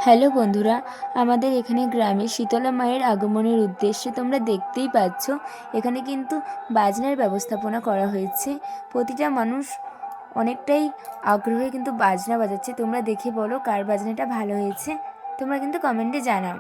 Hello বন্ধুরা, আমাদের এখানে গ্রামে শীতলা মায়ের আগমনের উদ্দেশ্যে তোমরা দেখতেই পাচ্ছ এখানে কিন্তু বাজনার ব্যবস্থাপনা করা হয়েছে। প্রতিটা মানুষ অনেকটাই আগ্রহে কিন্তু বাজনা বাজাচ্ছে। তোমরা দেখে বলো কার বাজনাটা ভালো হয়েছে, তোমরা কিন্তু কমেন্টে জানাও।